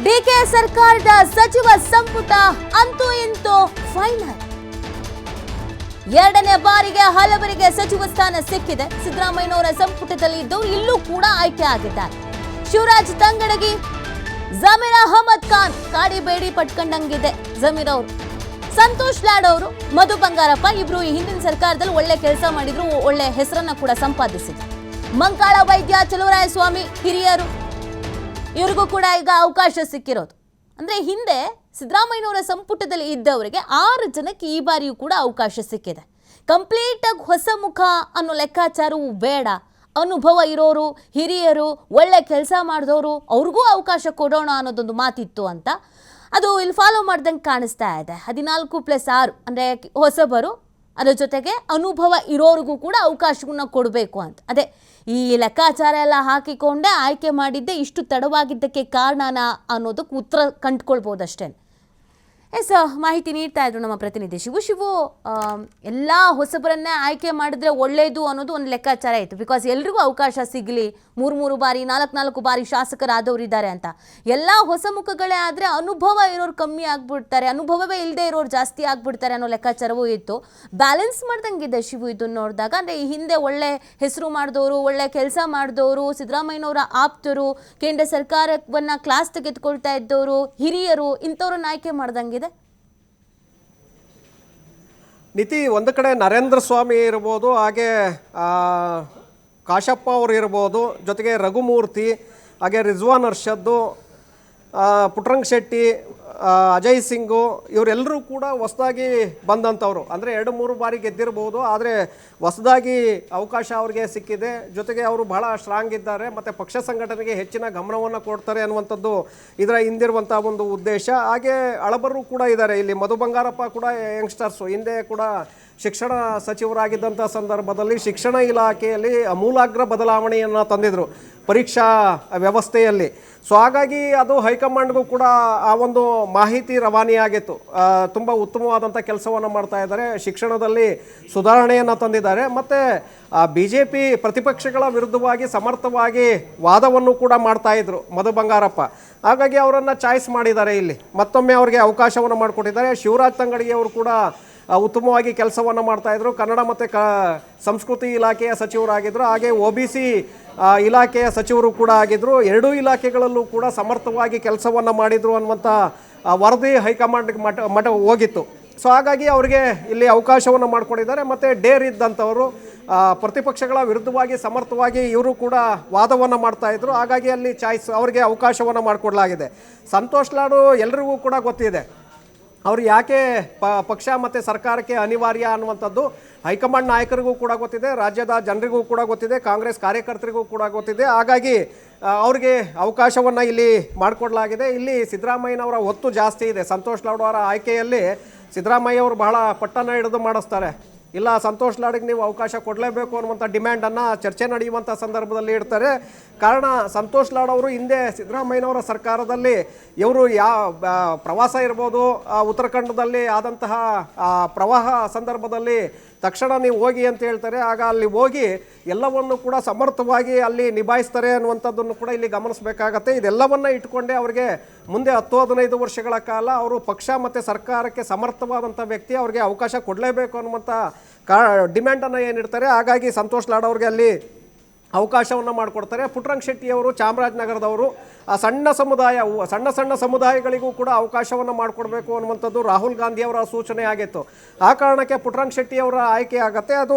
DK ಸರ್ಕಾರದ ಸಚಿವ ಸಂಪುಟ ಅಂತೂ ಇಂತೂ ಫೈನಲ್. ಎರಡನೇ ಬಾರಿಗೆ ಹಲವರಿಗೆ ಸಚಿವ ಸ್ಥಾನ ಸಿಕ್ಕಿದೆ. ಸಿದ್ದರಾಮಯ್ಯನವರ ಸಂಪುಟದಲ್ಲಿ ಇದ್ದವರು ಇಲ್ಲೂ ಕೂಡ ಆಯ್ಕೆ ಆಗಿದ್ದಾರೆ. ಶಿವರಾಜ್ ತಂಗಡಗಿ, ಜಮೀರ್ ಅಹಮದ್ ಖಾನ್ ಕಾಡಿಬೇಡಿ ಪಟ್ಕೊಂಡಂಗಿದೆ ಜಮೀರ್ ಅವರು. ಸಂತೋಷ್ ಲಾಡ್ ಅವರು, ಮಧು ಬಂಗಾರಪ್ಪ ಇಬ್ರು ಈ ಹಿಂದಿನ ಸರ್ಕಾರದಲ್ಲಿ ಒಳ್ಳೆ ಕೆಲಸ ಮಾಡಿದ್ರು, ಒಳ್ಳೆ ಹೆಸರನ್ನ ಕೂಡ ಸಂಪಾದಿಸಿದ್ರು. ಮಂಕಾಳ ವೈದ್ಯ, ಚಲುವರಾಯಸ್ವಾಮಿ ಹಿರಿಯರು, ಇವ್ರಿಗೂ ಕೂಡ ಈಗ ಅವಕಾಶ ಸಿಕ್ಕಿರೋದು. ಅಂದ್ರೆ ಹಿಂದೆ ಸಿದ್ದರಾಮಯ್ಯನವರ ಸಂಪುಟದಲ್ಲಿ ಇದ್ದವರಿಗೆ 6 ಜನಕ್ಕೆ ಈ ಬಾರಿಯೂ ಕೂಡ ಅವಕಾಶ ಸಿಕ್ಕಿದೆ. ಕಂಪ್ಲೀಟ್ ಆಗಿ ಹೊಸ ಮುಖ ಅನ್ನೋ ಲೆಕ್ಕಾಚಾರವೂ ಬೇಡ. ಅನುಭವ ಇರೋರು, ಹಿರಿಯರು, ಒಳ್ಳೆ ಕೆಲಸ ಮಾಡಿದವರು, ಅವ್ರಿಗೂ ಅವಕಾಶ ಕೊಡೋಣ ಅನ್ನೋದೊಂದು ಮಾತಿತ್ತು ಅಂತ ಅದು ಇಲ್ಲಿ ಫಾಲೋ ಮಾಡ್ದಂಗೆ ಕಾಣಿಸ್ತಾ ಇದೆ. 14+6 ಅಂದರೆ ಹೊಸಬರು, ಅದರ ಜೊತೆಗೆ ಅನುಭವ ಇರೋರಿಗೂ ಕೂಡ ಅವಕಾಶವನ್ನ ಕೊಡಬೇಕು ಅಂತ. ಅದೇ ಈ ಲೆಕ್ಕಾಚಾರ ಎಲ್ಲ ಹಾಕಿಕೊಂಡೇ ಆಯ್ಕೆ ಮಾಡಿದ್ದೆ. ಇಷ್ಟು ತಡವಾಗಿದ್ದಕ್ಕೆ ಕಾರಣನ ಅನ್ನೋದಕ್ಕೆ ಉತ್ತರ ಕಂಡುಕೊಳ್ಬೋದಷ್ಟೇ. ಎಸ್, ಮಾಹಿತಿ ನೀಡ್ತಾ ಇದ್ರು ನಮ್ಮ ಪ್ರತಿನಿಧಿ ಶಿವು. ಎಲ್ಲ ಹೊಸಬರನ್ನೇ ಆಯ್ಕೆ ಮಾಡಿದ್ರೆ ಒಳ್ಳೆಯದು ಅನ್ನೋದು ಒಂದು ಲೆಕ್ಕಾಚಾರ ಇತ್ತು. ಬಿಕಾಸ್ ಎಲ್ರಿಗೂ ಅವಕಾಶ ಸಿಗಲಿ, 3 ಬಾರಿ 4 ಬಾರಿ ಶಾಸಕರಾದವರಿದ್ದಾರೆ ಅಂತ. ಎಲ್ಲ ಹೊಸ ಮುಖಗಳೇ ಆದರೆ ಅನುಭವ ಇರೋರು ಕಮ್ಮಿ ಆಗ್ಬಿಡ್ತಾರೆ, ಅನುಭವವೇ ಇಲ್ಲದೆ ಇರೋರು ಜಾಸ್ತಿ ಆಗ್ಬಿಡ್ತಾರೆ ಅನ್ನೋ ಲೆಕ್ಕಾಚಾರವೂ ಇತ್ತು. ಬ್ಯಾಲೆನ್ಸ್ ಮಾಡ್ದಂಗಿದೆ ಶಿವು ಇದನ್ನು ನೋಡಿದಾಗ. ಅಂದರೆ ಈ ಹಿಂದೆ ಒಳ್ಳೆ ಹೆಸರು ಮಾಡಿದವರು, ಒಳ್ಳೆ ಕೆಲಸ ಮಾಡಿದವರು, ಸಿದ್ದರಾಮಯ್ಯನವರ ಆಪ್ತರು, ಕೇಂದ್ರ ಸರ್ಕಾರವನ್ನು ಕ್ಲಾಸ್ ತೆಗೆದುಕೊಳ್ತಾ ಇದ್ದವರು, ಹಿರಿಯರು, ಇಂಥವ್ರನ್ನ ಆಯ್ಕೆ ಮಾಡ್ದಂಗಿದೆ. ನಿತಿ, ಒಂದು ಕಡೆ ನರೇಂದ್ರ ಸ್ವಾಮಿ ಇರ್ಬೋದು, ಹಾಗೆ ಕಾಶಪ್ಪ ಅವರು ಇರ್ಬೋದು, ಜೊತೆಗೆ ರಘುಮೂರ್ತಿ, ಹಾಗೆ ರಿಜ್ವಾನ್ ಅರ್ಷದ್ದು, ಪುಟ್ರಂಗ್ ಶೆಟ್ಟಿ, ಅಜಯ್ ಸಿಂಗು, ಇವರೆಲ್ಲರೂ ಕೂಡ ಹೊಸದಾಗಿ ಬಂದಂಥವ್ರು. ಅಂದರೆ 2-3 ಬಾರಿ ಗೆದ್ದಿರ್ಬೋದು, ಆದರೆ ಹೊಸದಾಗಿ ಅವಕಾಶ ಅವ್ರಿಗೆ ಸಿಕ್ಕಿದೆ. ಜೊತೆಗೆ ಅವರು ಬಹಳ ಸ್ಟ್ರಾಂಗ್ ಇದ್ದಾರೆ ಮತ್ತು ಪಕ್ಷ ಸಂಘಟನೆಗೆ ಹೆಚ್ಚಿನ ಗಮನವನ್ನು ಕೊಡ್ತಾರೆ ಅನ್ನುವಂಥದ್ದು ಇದರ ಹಿಂದಿರುವಂಥ ಒಂದು ಉದ್ದೇಶ. ಹಾಗೆ ಹಳಬರು ಕೂಡ ಇದ್ದಾರೆ ಇಲ್ಲಿ. ಮಧು ಬಂಗಾರಪ್ಪ ಕೂಡ ಯಂಗ್ಸ್ಟರ್ಸು, ಹಿಂದೆ ಕೂಡ ಶಿಕ್ಷಣ ಸಚಿವರಾಗಿದ್ದಂಥ ಸಂದರ್ಭದಲ್ಲಿ ಶಿಕ್ಷಣ ಇಲಾಖೆಯಲ್ಲಿ ಅಮೂಲಾಗ್ರ ಬದಲಾವಣೆಯನ್ನು ತಂದಿದ್ರು ಪರೀಕ್ಷಾ ವ್ಯವಸ್ಥೆಯಲ್ಲಿ. ಸೊ ಹಾಗಾಗಿ ಅದು ಹೈಕಮಾಂಡ್ಗೂ ಕೂಡ ಆ ಒಂದು ಮಾಹಿತಿ ರವಾನೆಯಾಗಿತ್ತು. ತುಂಬ ಉತ್ತಮವಾದಂಥ ಕೆಲಸವನ್ನು ಮಾಡ್ತಾ ಇದ್ದಾರೆ, ಶಿಕ್ಷಣದಲ್ಲಿ ಸುಧಾರಣೆಯನ್ನು ತಂದಿದ್ದಾರೆ. ಮತ್ತು BJP ಪ್ರತಿಪಕ್ಷಗಳ ವಿರುದ್ಧವಾಗಿ ಸಮರ್ಥವಾಗಿ ವಾದವನ್ನು ಕೂಡ ಮಾಡ್ತಾಯಿದ್ರು ಮಧು ಬಂಗಾರಪ್ಪ. ಹಾಗಾಗಿ ಅವರನ್ನು ಚಾಯ್ಸ್ ಮಾಡಿದ್ದಾರೆ. ಇಲ್ಲಿ ಮತ್ತೊಮ್ಮೆ ಅವರಿಗೆ ಅವಕಾಶವನ್ನು ಮಾಡಿಕೊಟ್ಟಿದ್ದಾರೆ. ಶಿವರಾಜ್ ತಂಗಡಗಿ ಅವರು ಕೂಡ ಉತ್ತಮವಾಗಿ ಕೆಲಸವನ್ನು ಮಾಡ್ತಾಯಿದ್ರು. ಕನ್ನಡ ಮತ್ತು ಸಂಸ್ಕೃತಿ ಇಲಾಖೆಯ ಸಚಿವರಾಗಿದ್ದರು, ಹಾಗೆ OBC ಇಲಾಖೆಯ ಸಚಿವರು ಕೂಡ ಆಗಿದ್ದರು. ಎರಡೂ ಇಲಾಖೆಗಳಲ್ಲೂ ಕೂಡ ಸಮರ್ಥವಾಗಿ ಕೆಲಸವನ್ನು ಮಾಡಿದರು ಅನ್ನುವಂಥ ವರದಿ ಹೈಕಮಾಂಡ್ಗೆ ಮಠ ಹೋಗಿತ್ತು. ಸೊ ಹಾಗಾಗಿ ಅವರಿಗೆ ಇಲ್ಲಿ ಅವಕಾಶವನ್ನು ಮಾಡಿಕೊಟ್ಟಿದ್ದಾರೆ. ಮತ್ತು ಡೇರ್ ಇದ್ದಂಥವರು ಪ್ರತಿಪಕ್ಷಗಳ ವಿರುದ್ಧವಾಗಿ ಸಮರ್ಥವಾಗಿ ಇವರು ಕೂಡ ವಾದವನ್ನು ಮಾಡ್ತಾಯಿದ್ರು. ಹಾಗಾಗಿ ಅಲ್ಲಿ ಚಾಯ್ಸ್ ಅವರಿಗೆ ಅವಕಾಶವನ್ನು ಮಾಡಿಕೊಡಲಾಗಿದೆ. ಸಂತೋಷ್ ಲಾಡು ಎಲ್ರಿಗೂ ಕೂಡ ಗೊತ್ತಿದೆ, ಅವರು ಯಾಕೆ ಪಕ್ಷ ಮತ್ತು ಸರ್ಕಾರಕ್ಕೆ ಅನಿವಾರ್ಯ ಅನ್ನುವಂಥದ್ದು ಹೈಕಮಾಂಡ್ ನಾಯಕರಿಗೂ ಕೂಡ ಗೊತ್ತಿದೆ, ರಾಜ್ಯದ ಜನರಿಗೂ ಕೂಡ ಗೊತ್ತಿದೆ, ಕಾಂಗ್ರೆಸ್ ಕಾರ್ಯಕರ್ತರಿಗೂ ಕೂಡ ಗೊತ್ತಿದೆ. ಹಾಗಾಗಿ ಅವರಿಗೆ ಅವಕಾಶವನ್ನು ಇಲ್ಲಿ ಮಾಡಿಕೊಡಲಾಗಿದೆ. ಇಲ್ಲಿ ಸಿದ್ದರಾಮಯ್ಯನವರ ಒತ್ತು ಜಾಸ್ತಿ ಇದೆ. ಸಂತೋಷ್ ಲಾಡ್ ಅವರ ಆಯ್ಕೆಯಲ್ಲಿ ಸಿದ್ದರಾಮಯ್ಯ ಅವರು ಬಹಳ ಪಟ್ಟನ್ನು ಹಿಡಿದು ಮಾಡಿಸ್ತಾರೆ. ಇಲ್ಲ, ಸಂತೋಷ್ ಲಾಡ್ಗೆ ನೀವು ಅವಕಾಶ ಕೊಡಲೇಬೇಕು ಅನ್ನುವಂಥ ಡಿಮ್ಯಾಂಡನ್ನು ಚರ್ಚೆ ನಡೆಯುವಂಥ ಸಂದರ್ಭದಲ್ಲಿ ಇಡ್ತಾರೆ. ಕಾರಣ, ಸಂತೋಷ್ ಲಾಡ್ ಅವರು ಹಿಂದೆ ಸಿದ್ದರಾಮಯ್ಯನವರ ಸರ್ಕಾರದಲ್ಲಿ ಇವರು ಪ್ರವಾಸ ಇರ್ಬೋದು, ಉತ್ತರಾಖಂಡದಲ್ಲಿ ಆದಂತಹ ಪ್ರವಾಹ ಸಂದರ್ಭದಲ್ಲಿ ತಕ್ಷಣ ನೀವು ಹೋಗಿ ಅಂತ ಹೇಳ್ತಾರೆ. ಆಗ ಅಲ್ಲಿ ಹೋಗಿ ಎಲ್ಲವನ್ನು ಕೂಡ ಸಮರ್ಥವಾಗಿ ಅಲ್ಲಿ ನಿಭಾಯಿಸ್ತಾರೆ ಅನ್ನುವಂಥದ್ದನ್ನು ಕೂಡ ಇಲ್ಲಿ ಗಮನಿಸಬೇಕಾಗತ್ತೆ. ಇದೆಲ್ಲವನ್ನು ಇಟ್ಕೊಂಡೇ ಅವರಿಗೆ ಮುಂದೆ 10-15 ವರ್ಷಗಳ ಕಾಲ ಅವರು ಪಕ್ಷ ಮತ್ತು ಸರ್ಕಾರಕ್ಕೆ ಸಮರ್ಥವಾದಂಥ ವ್ಯಕ್ತಿ, ಅವರಿಗೆ ಅವಕಾಶ ಕೊಡಲೇಬೇಕು ಅನ್ನುವಂಥ ಡಿಮ್ಯಾಂಡನ್ನು ಏನಿಡ್ತಾರೆ. ಹಾಗಾಗಿ ಸಂತೋಷ್ ಲಾಡ್ ಅವ್ರಿಗೆ ಅಲ್ಲಿ ಅವಕಾಶವನ್ನು ಮಾಡಿಕೊಡ್ತಾರೆ. ಪುಟ್ರಂಗ್ ಶೆಟ್ಟಿಯವರು ಚಾಮರಾಜನಗರದವರು, ಆ ಸಣ್ಣ ಸಮುದಾಯಗಳಿಗೂ ಕೂಡ ಅವಕಾಶವನ್ನು ಮಾಡಿಕೊಡ್ಬೇಕು ಅನ್ನುವಂಥದ್ದು ರಾಹುಲ್ ಗಾಂಧಿಯವರ ಸೂಚನೆ ಆಗಿತ್ತು. ಆ ಕಾರಣಕ್ಕೆ ಪುಟ್ರಂಗ್ ಶೆಟ್ಟಿಯವರ ಆಯ್ಕೆ ಆಗುತ್ತೆ. ಅದು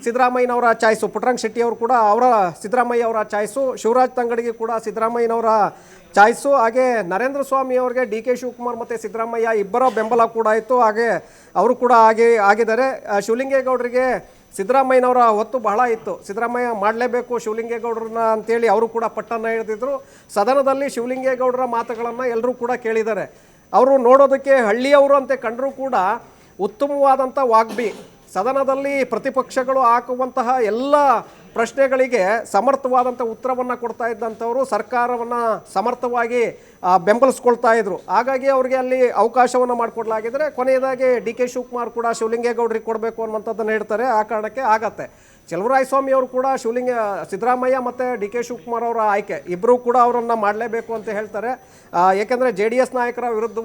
ಸಿದ್ದರಾಮಯ್ಯನವರ ಚಾಯ್ಸು. ಪುಟ್ರಂಗ್ ಶೆಟ್ಟಿಯವರು ಕೂಡ ಸಿದ್ದರಾಮಯ್ಯ ಅವರ ಚಾಯ್ಸು. ಶಿವರಾಜ್ ತಂಗಡಿಗೆ ಕೂಡ ಸಿದ್ದರಾಮಯ್ಯನವರ ಚಾಯ್ಸು. ಹಾಗೆ ನರೇಂದ್ರ ಸ್ವಾಮಿ ಅವರಿಗೆ DK ಶಿವಕುಮಾರ್ ಮತ್ತು ಸಿದ್ದರಾಮಯ್ಯ ಇಬ್ಬರ ಬೆಂಬಲ ಕೂಡ ಇತ್ತು. ಹಾಗೆ ಅವರು ಕೂಡ ಆಗಿದ್ದಾರೆ. ಶಿವಲಿಂಗೇಗೌಡರಿಗೆ ಸಿದ್ದರಾಮಯ್ಯನವರ ಒತ್ತು ಬಹಳ ಇತ್ತು. ಸಿದ್ದರಾಮಯ್ಯ ಮಾಡಲೇಬೇಕು ಶಿವಲಿಂಗೇಗೌಡರನ್ನ ಅಂತೇಳಿ ಅವರು ಕೂಡ ಪಟ್ಟನ್ನು ಹಿಡಿದಿದ್ರು. ಸದನದಲ್ಲಿ ಶಿವಲಿಂಗೇಗೌಡರ ಮಾತುಗಳನ್ನು ಎಲ್ಲರೂ ಕೂಡ ಕೇಳಿದ್ದಾರೆ. ಅವರು ನೋಡೋದಕ್ಕೆ ಹಳ್ಳಿಯವರು ಅಂತ ಕಂಡರೂ ಕೂಡ ಉತ್ತಮವಾದಂಥ ವಾಗ್ಮಿ. ಸದನದಲ್ಲಿ ಪ್ರತಿಪಕ್ಷಗಳು ಹಾಕುವಂತಹ ಎಲ್ಲ ಪ್ರಶ್ನೆಗಳಿಗೆ ಸಮರ್ಥವಾದಂಥ ಉತ್ತರವನ್ನು ಕೊಡ್ತಾ ಇದ್ದಂಥವರು ಸರ್ಕಾರವನ್ನು ಸಮರ್ಥವಾಗಿ ಬೆಂಬಲಿಸ್ಕೊಳ್ತಾ ಇದ್ರು. ಹಾಗಾಗಿ ಅವರಿಗೆ ಅಲ್ಲಿ ಅವಕಾಶವನ್ನು ಮಾಡಿಕೊಡ್ಲಾಗಿದ್ರೆ ಕೊನೆಯದಾಗಿ DK ಶಿವಕುಮಾರ್ ಕೂಡ ಶಿವಲಿಂಗೇಗೌಡರಿಗೆ ಕೊಡಬೇಕು ಅನ್ನುವಂಥದ್ದನ್ನು ಹೇಳ್ತಾರೆ. ಆ ಕಾರಣಕ್ಕೆ ಆಗತ್ತೆ. ಚಲುವರಾಯಸ್ವಾಮಿ ಅವರು ಕೂಡ ಸಿದ್ದರಾಮಯ್ಯ ಮತ್ತು ಡಿ ಕೆ ಶಿವಕುಮಾರ್ ಅವರ ಆಯ್ಕೆ ಇಬ್ಬರೂ ಕೂಡ ಅವರನ್ನು ಮಾಡಲೇಬೇಕು ಅಂತ ಹೇಳ್ತಾರೆ. ಏಕೆಂದರೆ JDS ನಾಯಕರ ವಿರುದ್ಧವಾಗಿ